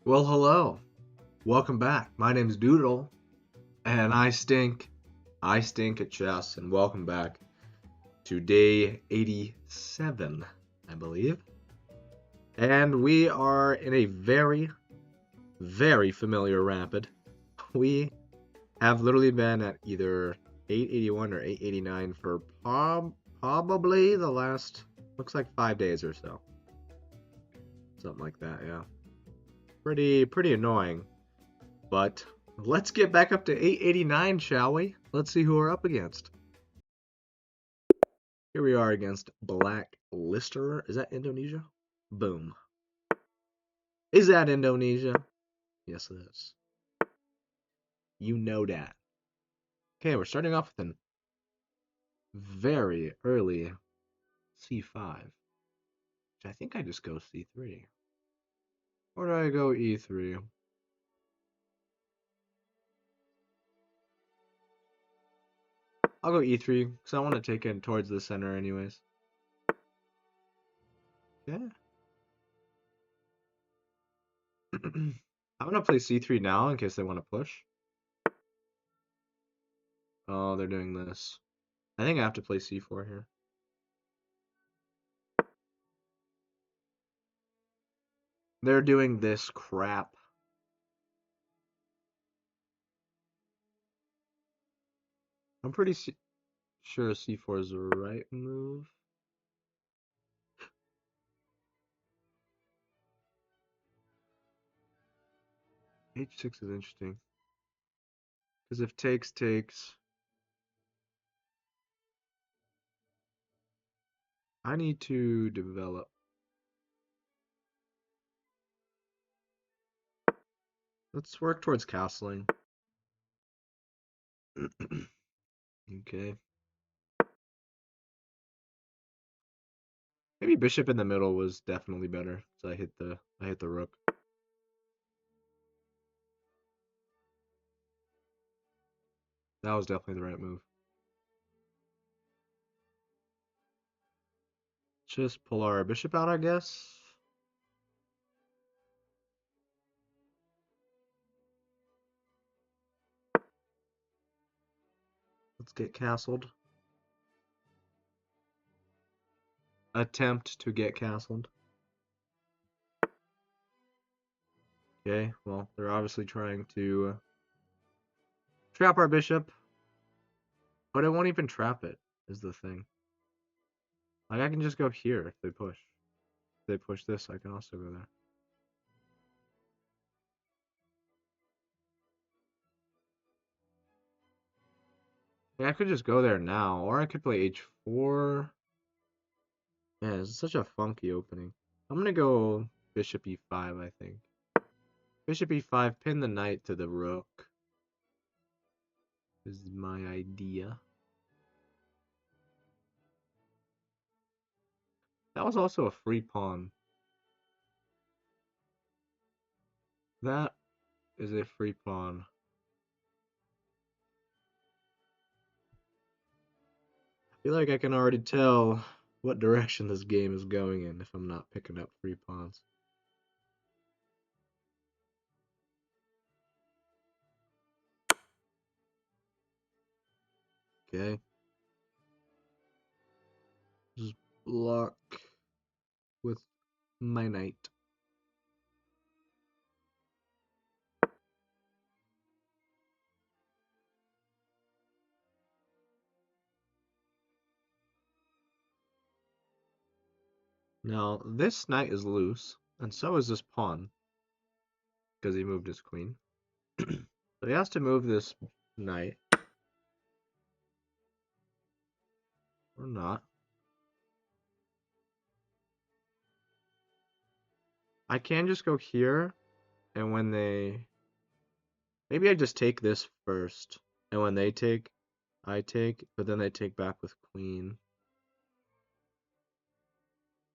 Well, hello. Welcome back. My name's Doodle, and I stink. I stink at chess, and welcome back to day 87, I believe. And we are in a very, very familiar rapid. We have literally been at either 881 or 889 for probably the last, looks like 5 days or so. Something like that, yeah. Pretty annoying. But let's get back up to 889, shall we? Let's see who we're up against. Here we are against Black Lister. Is that Indonesia? Boom. Is that Indonesia? Yes, it is. You know that. Okay, we're starting off with a very early c5. Which I think I just go c3. Or do I go e3? I'll go e3 because I want to take it towards the center anyways. Yeah. I'm gonna play c3 now in case they want to push. Oh, they're doing this. I think I have to play c4 here. They're doing this crap. I'm pretty sure c4 is the right move. h6 is interesting. Because if takes, I need to develop. Let's work towards castling. Okay. Maybe bishop in the middle was definitely better. So I hit the rook. That was definitely the right move. Just pull our bishop out, I guess. Let's get castled. Attempt to get castled. Okay, well, they're obviously trying to trap our bishop. But it won't even trap it, is the thing. Like, I can just go here if they push. If they push this, I can also go there. Yeah, I could just go there now, or I could play h4. Yeah, it's such a funky opening. I'm gonna go bishop e5, I think. Bishop e5, pin the knight to the rook. Is my idea. That was also a free pawn. That is a free pawn. I feel like I can already tell what direction this game is going in if I'm not picking up free pawns. Okay. Just block with my knight. Now, this knight is loose, and so is this pawn, because he moved his queen. So he has to move this knight. Or not. I can just go here, and when they... Maybe I just take this first, and when they take, I take, but then they take back with queen.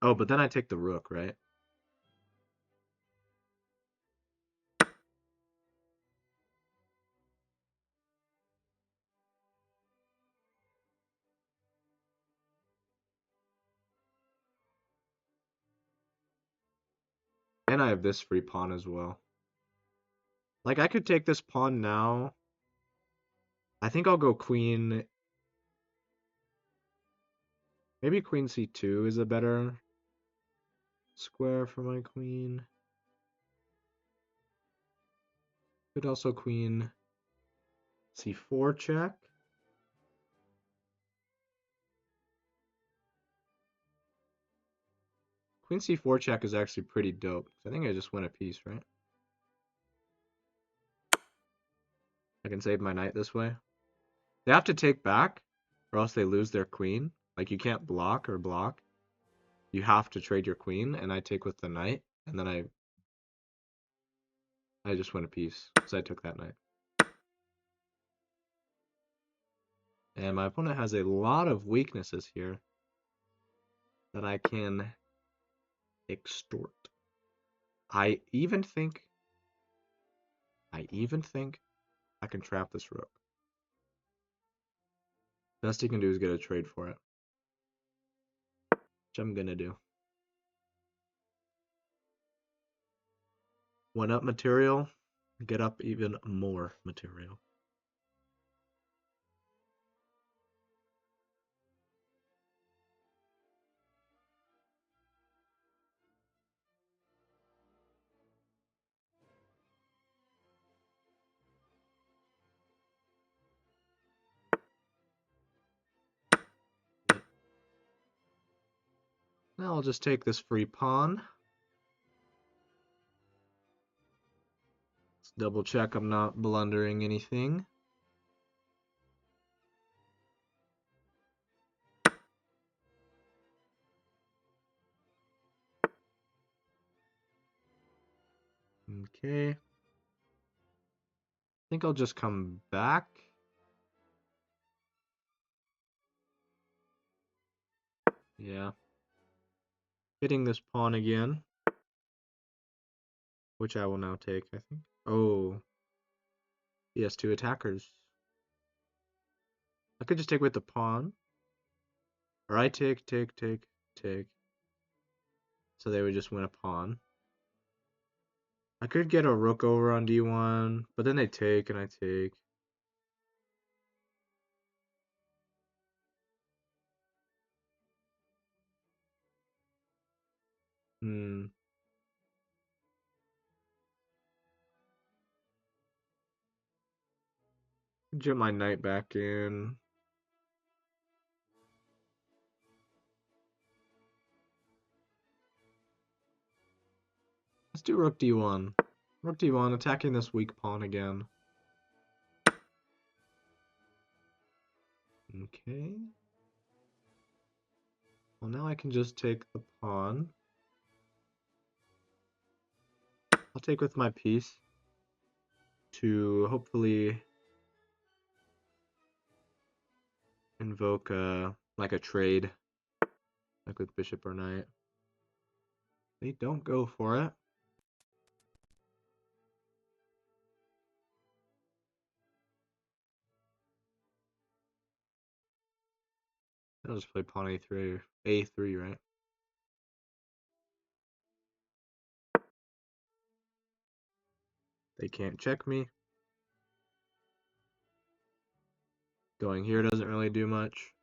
Oh, but then I take the rook, right? And I have this free pawn as well. Like, I could take this pawn now. I think I'll go queen. Maybe queen c2 is a better square for my queen. Could also queen c4 check. Queen c4 check is actually pretty dope. I think I just win a piece, right? I can save my knight this way. They have to take back, or else they lose their queen. Like, you can't block or block. You have to trade your queen, and I take with the knight, and then I just win a piece, because I took that knight. And my opponent has a lot of weaknesses here that I can extort. I even think I can trap this rook. Best he can do is get a trade for it, which I'm gonna do. 1 up material, get up even more material. Now I'll just take this free pawn. Let's double check I'm not blundering anything. Okay. I think I'll just come back. Yeah. Hitting this pawn again. Which I will now take, I think. Oh. He has 2 attackers. I could just take with the pawn. Or I take. So they would just win a pawn. I could get a rook over on d1, but then they take and I take. Get my knight back in. Let's do rook d1. Rook d1, attacking this weak pawn again. Okay. Well, now I can just take the pawn. I'll take with my piece to hopefully invoke like a trade, like with bishop or knight. They don't go for it. I'll just play pawn a3 or a3, right? They can't check me. Going here doesn't really do much.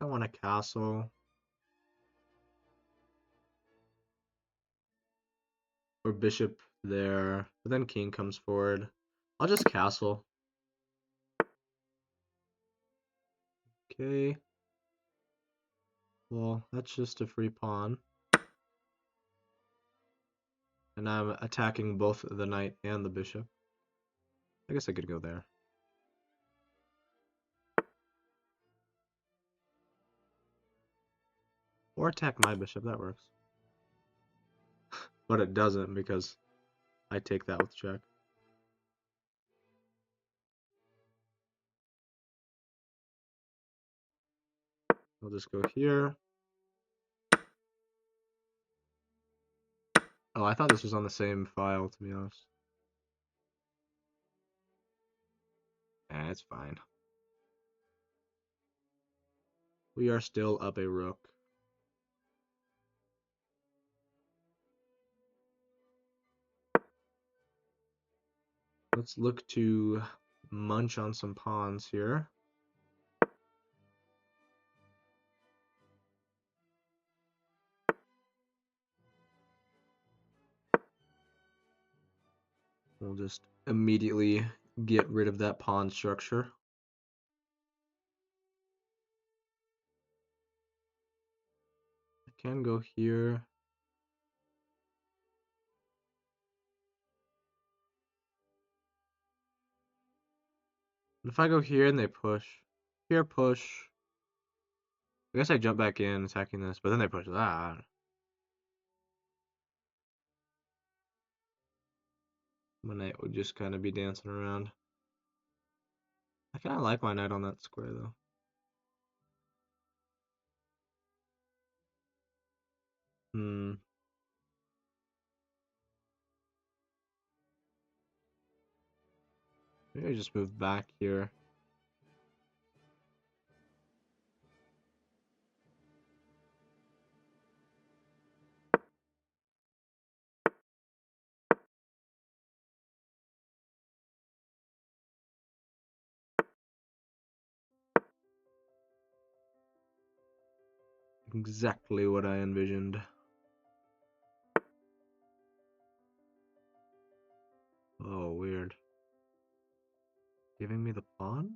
I want a castle. Or bishop there. But then king comes forward. I'll just castle. Okay. Well, that's just a free pawn. And I'm attacking both the knight and the bishop. I guess I could go there. Or attack my bishop, that works. But it doesn't because I take that with check. I'll just go here. Oh, I thought this was on the same file, to be honest. That's fine. We are still up a rook. Let's look to munch on some pawns here. We'll just immediately get rid of that pawn structure. I can go here. If I go here and they push, here push. I guess I jump back in attacking this, but then they push that. My knight would just kind of be dancing around. I kind of like my knight on that square though. Maybe I just move back here. Exactly what I envisioned. Oh, weird. Giving me the pawn?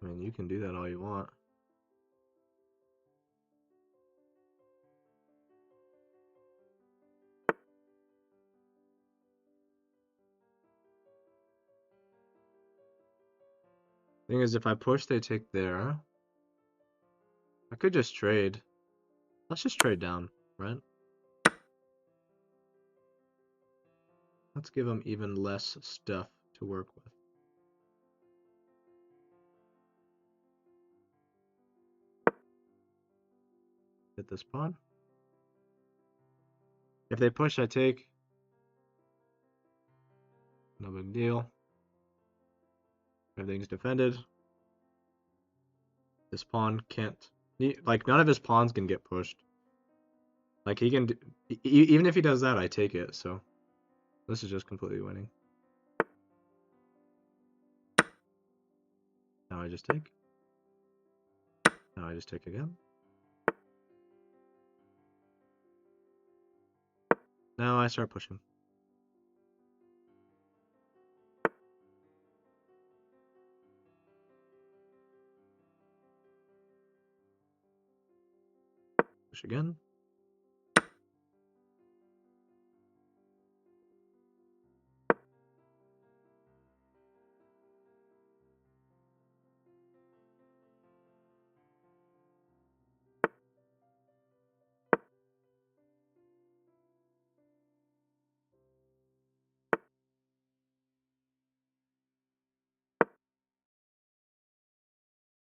I mean, you can do that all you want. Thing is, if I push, they take there. I could just trade. Let's just trade down, right? Let's give them even less stuff to work with. Hit this pawn. If they push, I take. No big deal. Everything's defended. This pawn can't. Like, none of his pawns can get pushed. Like, he can. Even if he does that, I take it, so. This is just completely winning. Now I just take. Now I just take again. Now I start pushing. Push again.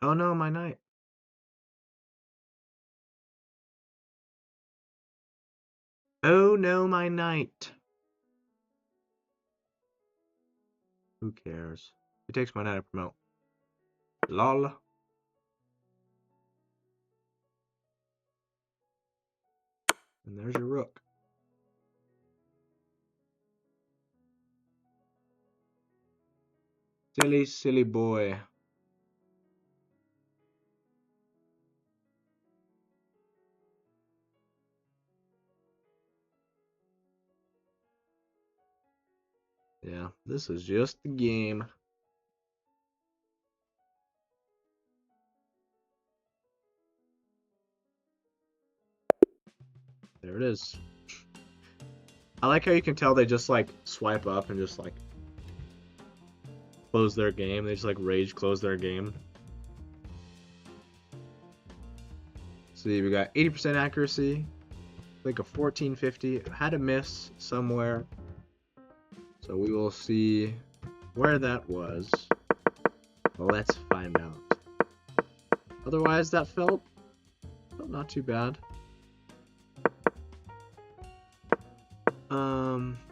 Oh no, my knight. Oh no, my knight. Who cares? He takes my knight to promote. Lol. And there's your rook. Silly, silly boy. Yeah, this is just the game. There it is. I like how you can tell they just like swipe up and just like close their game. They just like rage close their game. See, we got 80% accuracy, like a 1450. Had a miss somewhere. So we will see where that was. Let's find out. otherwise that felt not too bad.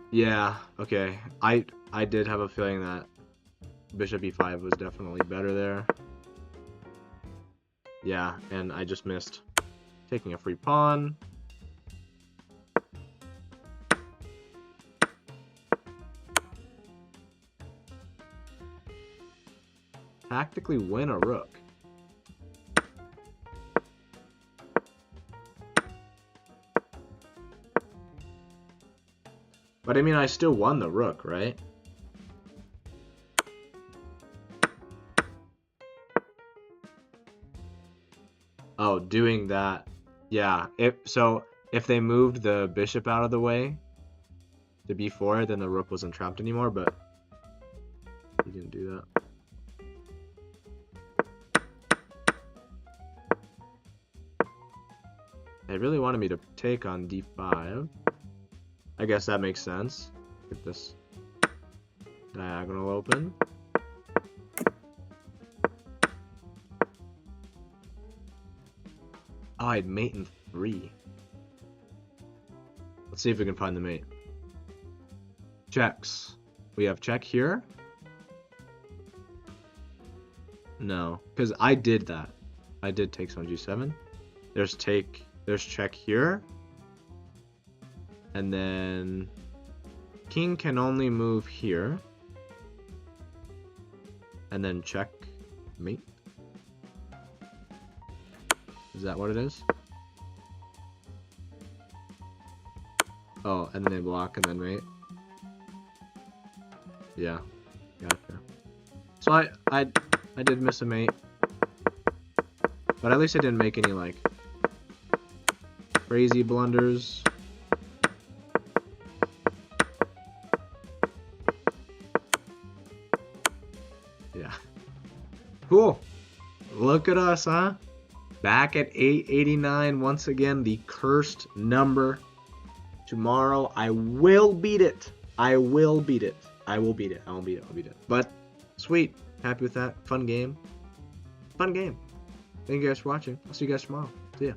Yeah, okay. I did have a feeling that bishop e5 was definitely better there. Yeah, and I just missed taking a free pawn. Tactically win a rook. But I mean, I still won the rook, right? Oh, doing that. Yeah, if they moved the bishop out of the way to b4, then the rook wasn't trapped anymore, but he didn't do that. They really wanted me to take on d5. I guess that makes sense. Get this diagonal open. Oh, I had mate in 3. Let's see if we can find the mate. Checks. We have check here. No, because I did that. I did take on g7. There's check here. And then king can only move here. And then check mate. Is that what it is? Oh, and then they block and then mate. Yeah, gotcha. So I did miss a mate, but at least I didn't make any like crazy blunders. Yeah. Cool. Look at us, huh? Back at 889 once again, the cursed number. Tomorrow I will beat it. I will beat it. I will beat it. I won't beat it. I'll beat it. But sweet. Happy with that. Fun game. Fun game. Thank you guys for watching. I'll see you guys tomorrow. See ya.